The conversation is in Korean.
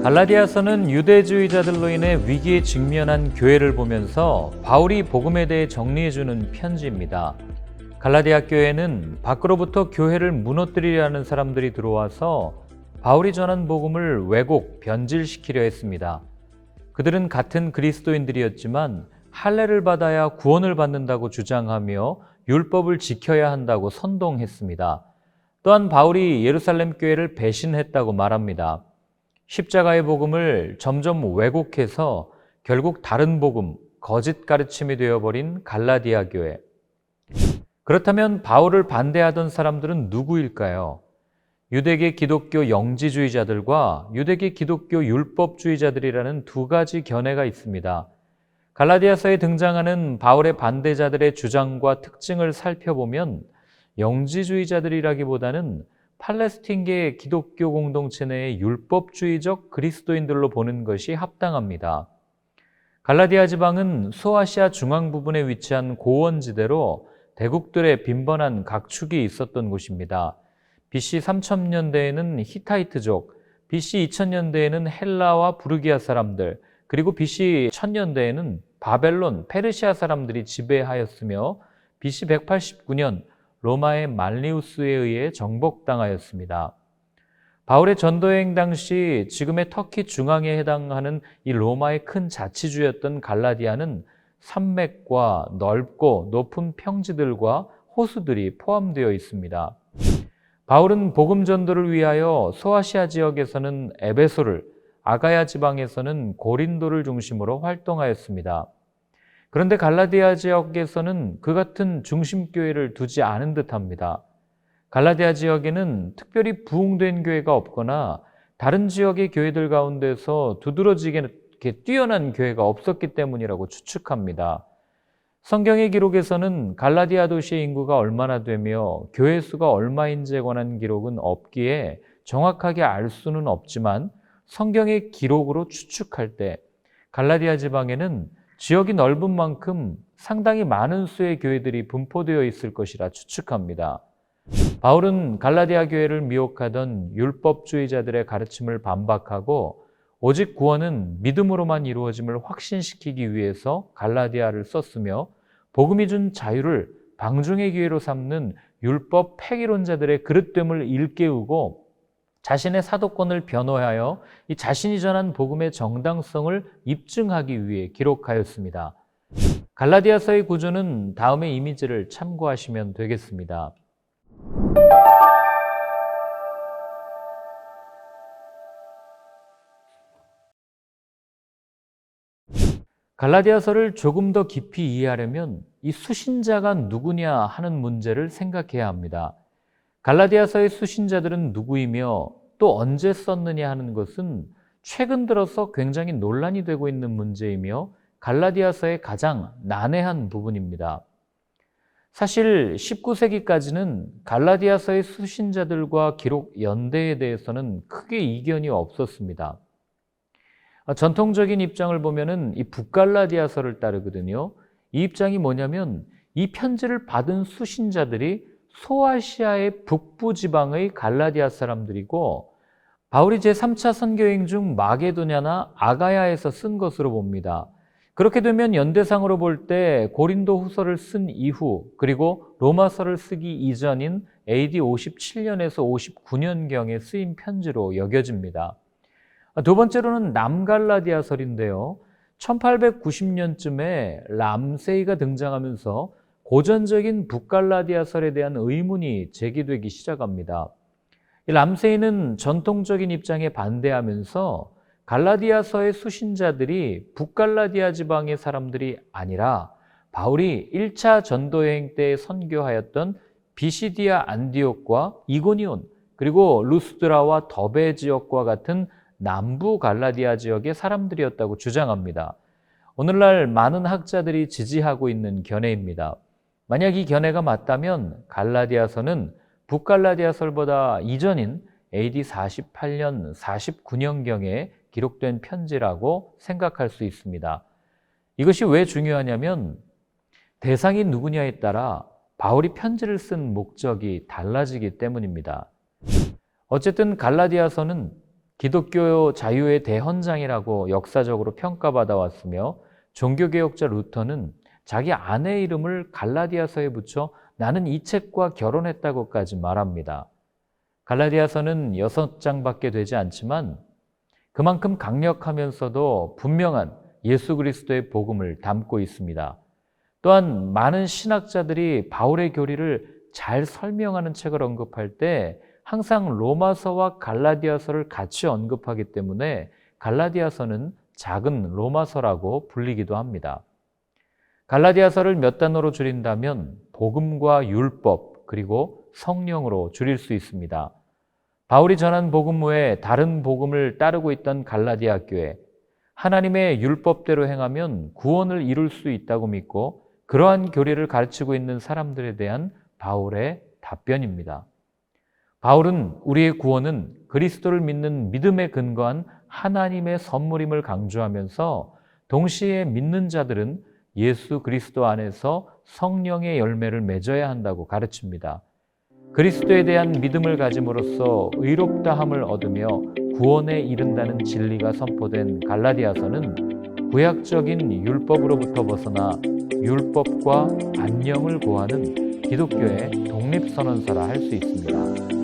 갈라디아서는 유대주의자들로 인해 위기에 직면한 교회를 보면서 바울이 복음에 대해 정리해주는 편지입니다. 갈라디아 교회는 밖으로부터 교회를 무너뜨리려는 사람들이 들어와서 바울이 전한 복음을 왜곡, 변질시키려 했습니다. 그들은 같은 그리스도인들이었지만 할례를 받아야 구원을 받는다고 주장하며 율법을 지켜야 한다고 선동했습니다. 또한 바울이 예루살렘 교회를 배신했다고 말합니다. 십자가의 복음을 점점 왜곡해서 결국 다른 복음, 거짓 가르침이 되어버린 갈라디아 교회. 그렇다면 바울을 반대하던 사람들은 누구일까요? 유대계 기독교 영지주의자들과 유대계 기독교 율법주의자들이라는 두 가지 견해가 있습니다. 갈라디아서에 등장하는 바울의 반대자들의 주장과 특징을 살펴보면 영지주의자들이라기보다는 팔레스틴계 기독교 공동체 내의 율법주의적 그리스도인들로 보는 것이 합당합니다. 갈라디아 지방은 소아시아 중앙 부분에 위치한 고원지대로 대국들의 빈번한 각축이 있었던 곳입니다. BC 3000년대에는 히타이트족, BC 2000년대에는 헬라와 부르기아 사람들, 그리고 BC 1000년대에는 바벨론, 페르시아 사람들이 지배하였으며 BC 189년 로마의 말리우스에 의해 정복당하였습니다. 바울의 전도여행 당시 지금의 터키 중앙에 해당하는 이 로마의 큰 자치주였던 갈라디아는 산맥과 넓고 높은 평지들과 호수들이 포함되어 있습니다. 바울은 복음 전도를 위하여 소아시아 지역에서는 에베소를, 아가야 지방에서는 고린도를 중심으로 활동하였습니다. 그런데 갈라디아 지역에서는 그 같은 중심교회를 두지 않은 듯합니다. 갈라디아 지역에는 특별히 부흥된 교회가 없거나 다른 지역의 교회들 가운데서 두드러지게 뛰어난 교회가 없었기 때문이라고 추측합니다. 성경의 기록에서는 갈라디아 도시의 인구가 얼마나 되며 교회 수가 얼마인지에 관한 기록은 없기에 정확하게 알 수는 없지만 성경의 기록으로 추측할 때 갈라디아 지방에는 지역이 넓은 만큼 상당히 많은 수의 교회들이 분포되어 있을 것이라 추측합니다. 바울은 갈라디아 교회를 미혹하던 율법주의자들의 가르침을 반박하고 오직 구원은 믿음으로만 이루어짐을 확신시키기 위해서 갈라디아를 썼으며 복음이 준 자유를 방종의 기회로 삼는 율법 폐기론자들의 그릇됨을 일깨우고 자신의 사도권을 변호하여 이 자신이 전한 복음의 정당성을 입증하기 위해 기록하였습니다. 갈라디아서의 구조는 다음의 이미지를 참고하시면 되겠습니다. 갈라디아서를 조금 더 깊이 이해하려면 이 수신자가 누구냐 하는 문제를 생각해야 합니다. 갈라디아서의 수신자들은 누구이며 또 언제 썼느냐 하는 것은 최근 들어서 굉장히 논란이 되고 있는 문제이며 갈라디아서의 가장 난해한 부분입니다. 사실 19세기까지는 갈라디아서의 수신자들과 기록 연대에 대해서는 크게 이견이 없었습니다. 전통적인 입장을 보면은 이 북갈라디아서를 따르거든요. 이 입장이 뭐냐면 이 편지를 받은 수신자들이 소아시아의 북부 지방의 갈라디아 사람들이고 바울이 제3차 선교행 중 마게도냐나 아가야에서 쓴 것으로 봅니다. 그렇게 되면 연대상으로 볼 때 고린도 후서를 쓴 이후 그리고 로마서를 쓰기 이전인 AD 57년에서 59년경에 쓰인 편지로 여겨집니다. 두 번째로는 남갈라디아설인데요. 1890년쯤에 람세이가 등장하면서 고전적인 북갈라디아설에 대한 의문이 제기되기 시작합니다. 이 람세이는 전통적인 입장에 반대하면서 갈라디아서의 수신자들이 북갈라디아 지방의 사람들이 아니라 바울이 1차 전도여행 때 선교하였던 비시디아 안디옥과 이고니온 그리고 루스드라와 더베 지역과 같은 남부 갈라디아 지역의 사람들이었다고 주장합니다. 오늘날 많은 학자들이 지지하고 있는 견해입니다. 만약 이 견해가 맞다면 갈라디아서는 북갈라디아설보다 이전인 AD 48년, 49년경에 기록된 편지라고 생각할 수 있습니다. 이것이 왜 중요하냐면 대상이 누구냐에 따라 바울이 편지를 쓴 목적이 달라지기 때문입니다. 어쨌든 갈라디아서는 기독교 자유의 대헌장이라고 역사적으로 평가받아 왔으며 종교개혁자 루터는 자기 아내 이름을 갈라디아서에 붙여 나는 이 책과 결혼했다고까지 말합니다. 갈라디아서는 6장밖에 되지 않지만 그만큼 강력하면서도 분명한 예수 그리스도의 복음을 담고 있습니다. 또한 많은 신학자들이 바울의 교리를 잘 설명하는 책을 언급할 때 항상 로마서와 갈라디아서를 같이 언급하기 때문에 갈라디아서는 작은 로마서라고 불리기도 합니다. 갈라디아서를 몇 단어로 줄인다면 복음과 율법 그리고 성령으로 줄일 수 있습니다. 바울이 전한 복음 외에 다른 복음을 따르고 있던 갈라디아 교회, 하나님의 율법대로 행하면 구원을 이룰 수 있다고 믿고 그러한 교리를 가르치고 있는 사람들에 대한 바울의 답변입니다. 바울은 우리의 구원은 그리스도를 믿는 믿음에 근거한 하나님의 선물임을 강조하면서 동시에 믿는 자들은 예수 그리스도 안에서 성령의 열매를 맺어야 한다고 가르칩니다. 그리스도에 대한 믿음을 가짐으로써 의롭다함을 얻으며 구원에 이른다는 진리가 선포된 갈라디아서는 구약적인 율법으로부터 벗어나 율법과 안녕을 구하는 기독교의 독립선언서라 할 수 있습니다.